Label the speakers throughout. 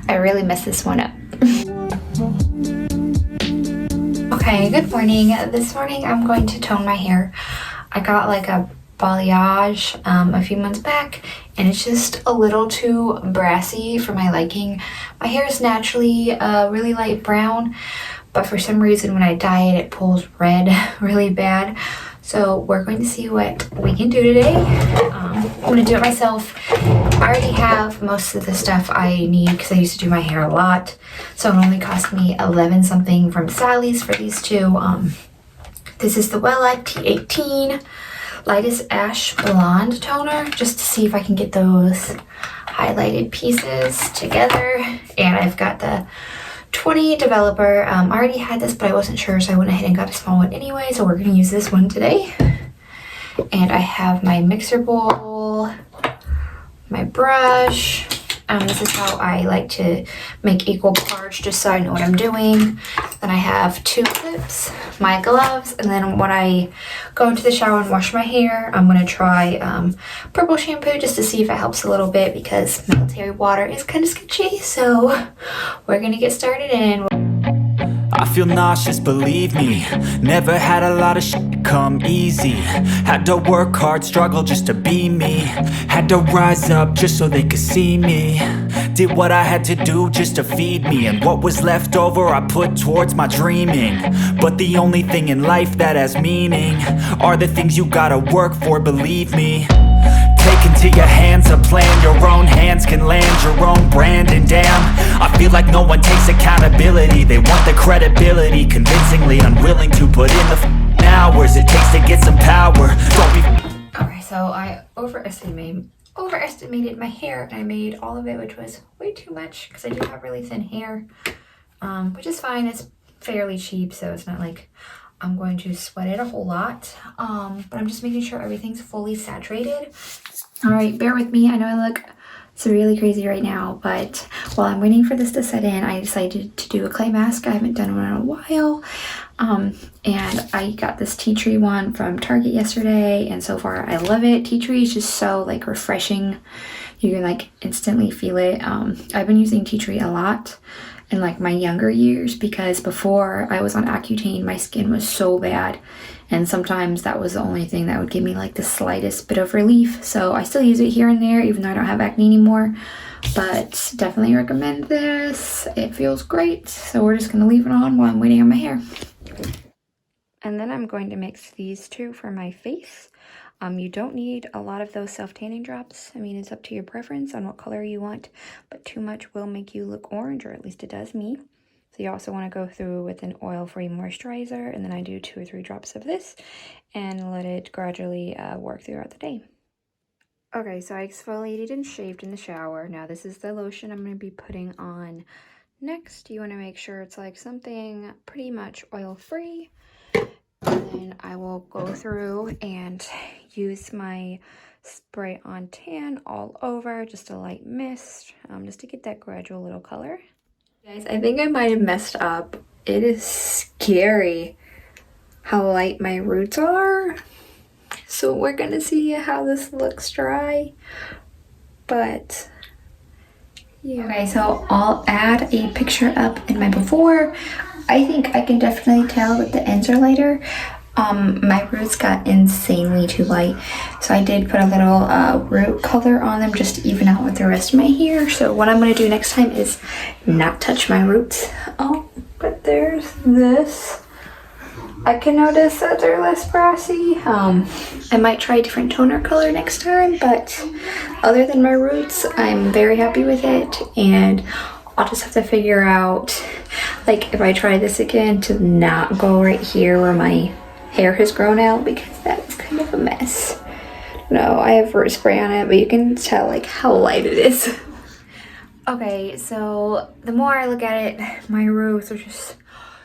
Speaker 1: I really messed this one up. Okay, good morning. This morning I'm going to tone my hair. I got like a balayage a few months back, and it's just a little too brassy for my liking. My hair is naturally really light brown, but for some reason when I dye it, it pulls red really bad. So we're going to see what we can do today. I'm going to do it myself. I already have most of the stuff I need because I used to do my hair a lot. So it only cost me 11 something from Sally's for these two. This is the Wella T18 Lightest Ash Blonde Toner, just to see if I can get those highlighted pieces together. And I've got the 20 Developer. I already had this, but I wasn't sure, so I went ahead and got a small one anyway. So we're going to use this one today. And I have my mixer bowl, my brush. This is how I like to make equal parts, just so I know what I'm doing. Then I have 2 clips, my gloves, and then when I go into the shower and wash my hair, I'm going to try purple shampoo just to see if it helps a little bit, because military water is kind of sketchy. So we're going to get started and
Speaker 2: I feel nauseous, believe me. Never had a lot of shit come easy. Had to work hard, struggle just to be me. Had to rise up just so they could see me. Did what I had to do just to feed me, and what was left over I put towards my dreaming. But the only thing in life that has meaning are the things you gotta work for, believe me. Take into your hands a plan, your own hands can land your own brand. And damn, I feel like no one takes accountability. They want the credibility, convincingly unwilling to put in the hours it takes to get some power. Don't be...
Speaker 1: Alright, so I overestimated my hair, and I made all of it, which was way too much because I do have really thin hair, which is fine. It's fairly cheap, so it's not like I'm going to sweat it a whole lot, but I'm just making sure everything's fully saturated. All right, bear with me. I know I look really crazy right now, but while I'm waiting for this to set in, I decided to do a clay mask. I haven't done one in a while, and I got this tea tree one from Target yesterday, and so far I love it. Tea tree is just so like refreshing. You can like instantly feel it. I've been using tea tree a lot in like my younger years, because before I was on Accutane, my skin was so bad, and sometimes that was the only thing that would give me like the slightest bit of relief. So I still use it here and there, even though I don't have acne anymore, but definitely recommend this. It feels great. So we're just gonna leave it on while I'm waiting on my hair. And then I'm going to mix these two for my face. You don't need a lot of those self-tanning drops. I mean, it's up to your preference on what color you want, but too much will make you look orange, or at least it does me. So you also want to go through with an oil-free moisturizer, and then I do 2 or 3 drops of this and let it gradually work throughout the day. Okay, so I exfoliated and shaved in the shower. Now this is the lotion I'm going to be putting on next. You want to make sure it's like something pretty much oil-free. And then I will go through and use my spray on tan all over, just a light mist, just to get that gradual little color. Guys, I think I might have messed up. It is scary how light my roots are. So we're gonna see how this looks dry. But yeah. Okay, so I'll add a picture up in my before. I think I can definitely tell that the ends are lighter. My roots got insanely too light, so I did put a little root color on them just to even out with the rest of my hair. So what I'm going to do next time is not touch my roots. Oh, but there's this. I can notice that they're less brassy. I might try a different toner color next time, but other than my roots, I'm very happy with it, and I'll just have to figure out, like, if I try this again, to not go right here where my hair has grown out, because that's kind of a mess. No, I have root spray on it, but you can tell like how light it is. Okay, so the more I look at it, my roots are just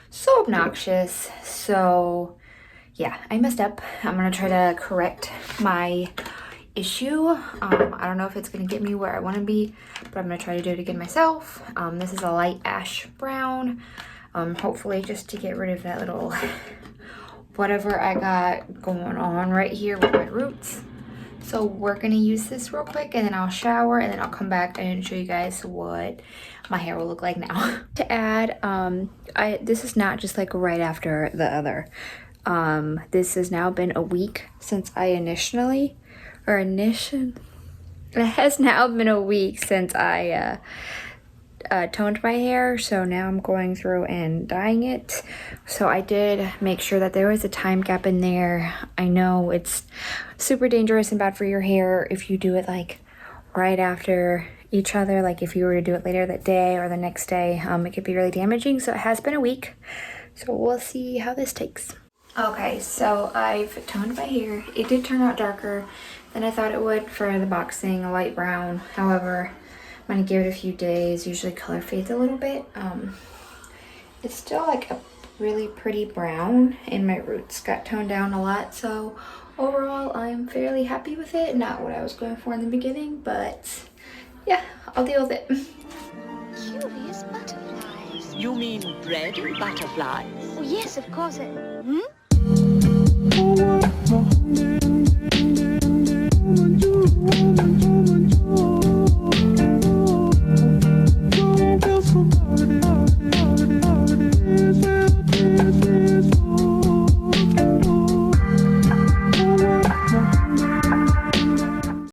Speaker 1: so obnoxious. So yeah, I messed up. I'm gonna try to correct my issue. I don't know if it's gonna get me where I want to be, but I'm gonna try to do it again myself. This is a light ash brown, hopefully just to get rid of that little whatever I got going on right here with my roots. So we're gonna use this real quick and then I'll shower and then I'll come back and show you guys what my hair will look like now. To add, this is not just like right after the other. This has now been a week since it has now been a week since I toned my hair, so now I'm going through and dyeing it. So I did make sure that there was a time gap in there. I know it's super dangerous and bad for your hair if you do it like right after each other. Like if you were to do it later that day or the next day, it could be really damaging. So it has been a week, so we'll see how this takes. Okay, so I've toned my hair. It did turn out darker than I thought it would for the boxing, a light brown. However, I'm gonna give it a few days. Usually color fades a little bit. It's still like a really pretty brown and my roots got toned down a lot. So overall, I'm fairly happy with it. Not what I was going for in the beginning, but yeah, I'll deal with it.
Speaker 3: Curious butterflies.
Speaker 4: You mean bread and butterflies?
Speaker 3: Oh yes, of course.